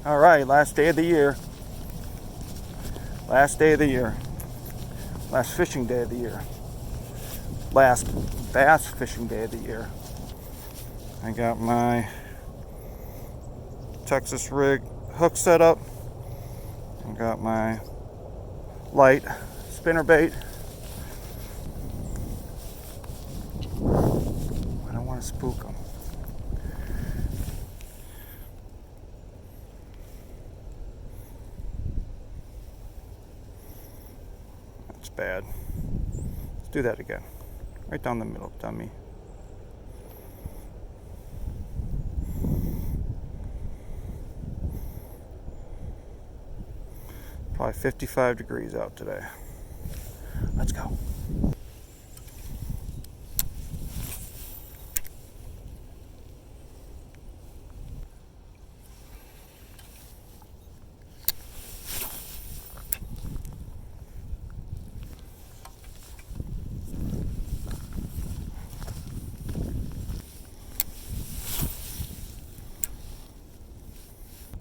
All right, last day of the year. Last day of the year. Last fishing day of the year. Last bass fishing day of the year. I got my Texas rig hook set up. I got my light spinner bait. I don't want to spook them. That's bad. Let's do that again. Right down the middle, dummy. Probably 55 degrees out today. Let's go.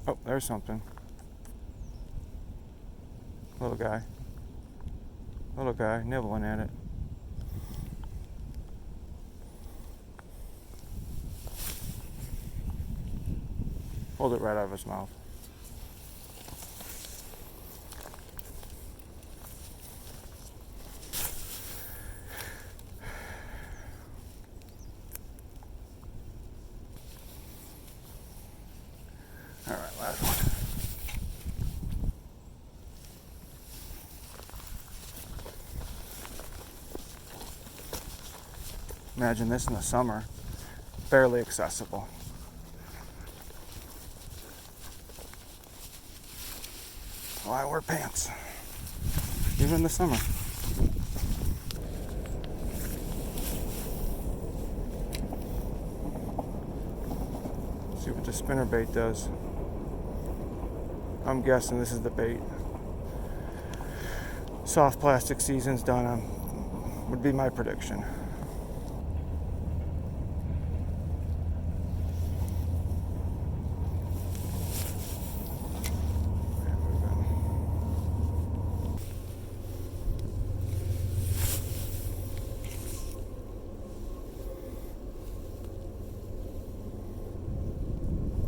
Oh, there's something. Little guy. Little guy nibbling at it. Pulled it right out of his mouth. All right, last one. Imagine this in the summer. Barely accessible. Why wear pants? Even in the summer. See what the spinner bait does. I'm guessing this is the bait. Soft plastic season's done, would be my prediction.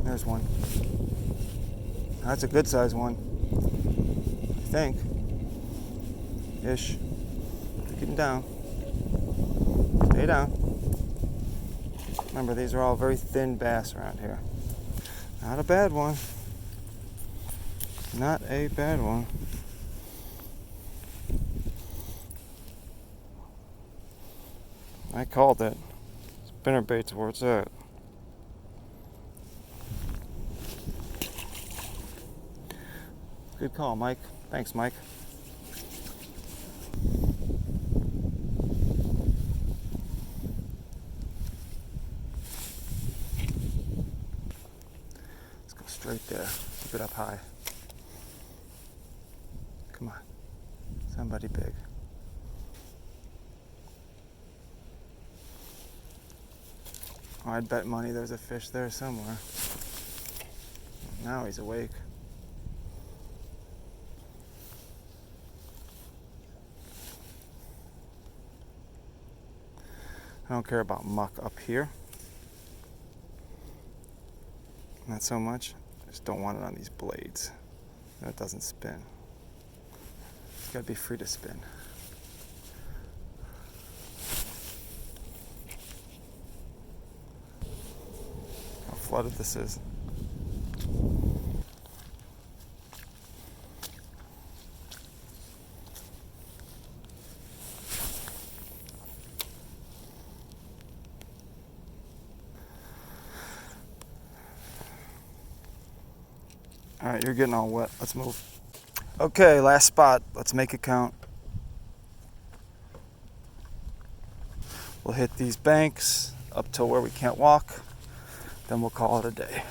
There's one. That's a good size one, I think. Ish. Getting down. Stay down. Remember, these are all very thin bass around here. Not a bad one. Not a bad one. I called it. Spinnerbait's where it's at. Good call, Mike. Thanks, Mike. Let's go straight there. Keep it up high. Come on. Somebody big. Oh, I'd bet money there's a fish there somewhere. Now he's awake. I don't care about muck up here. Not so much. I just don't want it on these blades. And it doesn't spin. It's gotta be free to spin. How flooded this is. All right, you're getting all wet. Let's move. Okay, last spot. Let's make it count. We'll hit these banks up till where we can't walk. Then we'll call it a day.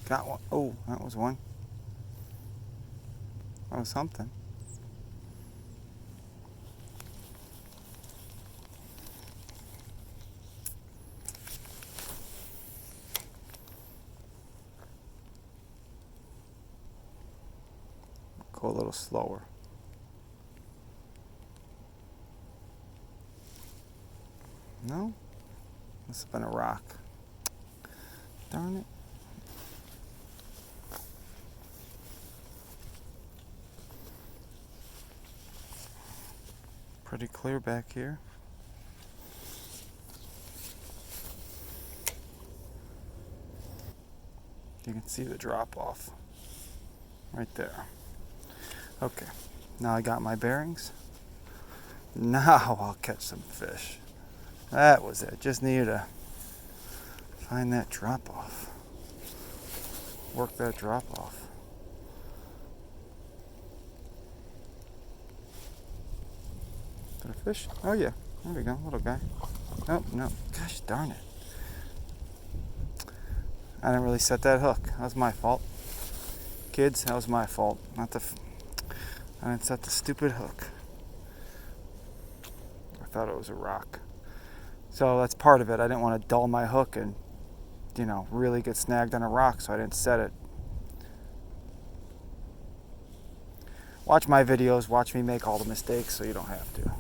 Got one. Oh, that was one. That was something. Go a little slower. No? Must have been a rock. Darn it. Pretty clear back here. You can see the drop off right there. Okay, now I got my bearings. Now I'll catch some fish. That was it. Just needed to find that drop off. Work that drop off. Is that a fish? Oh yeah, there we go, little guy. Oh no, gosh darn it. I didn't really set that hook. That was my fault. Kids, that was my fault. I didn't set the stupid hook. I thought it was a rock. So that's part of it. I didn't want to dull my hook and, really get snagged on a rock, so I didn't set it. Watch my videos. Watch me make all the mistakes so you don't have to.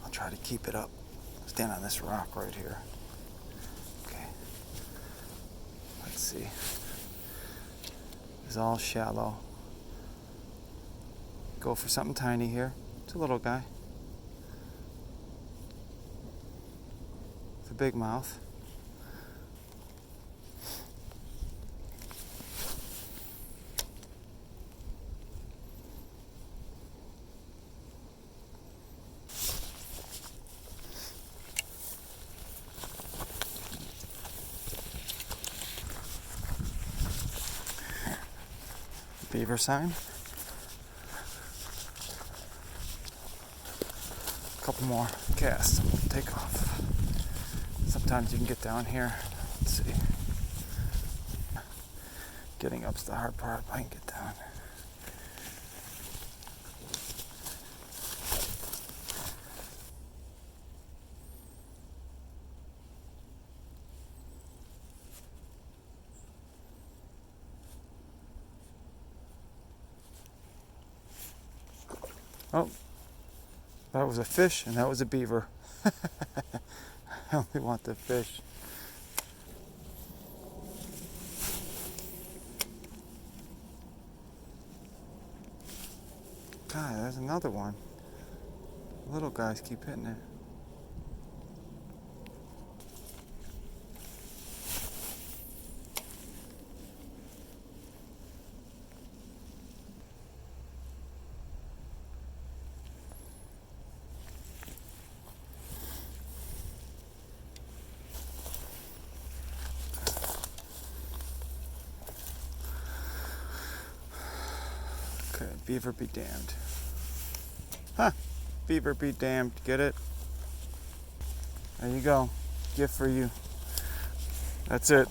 I'll try to keep it up. Stand on this rock right here. Okay. Let's see. It's all shallow. Go for something tiny here. It's a little guy. It's a big mouth. Beaver sign. A couple more casts. Take off. Sometimes you can get down here. Let's see. Getting up's the hard part. I can get down. Oh, that was a fish and that was a beaver. I only want the fish. God, there's another one. Little guys keep hitting it. Okay, beaver be damned. Huh, beaver be damned. Get it? There you go. Gift for you. That's it.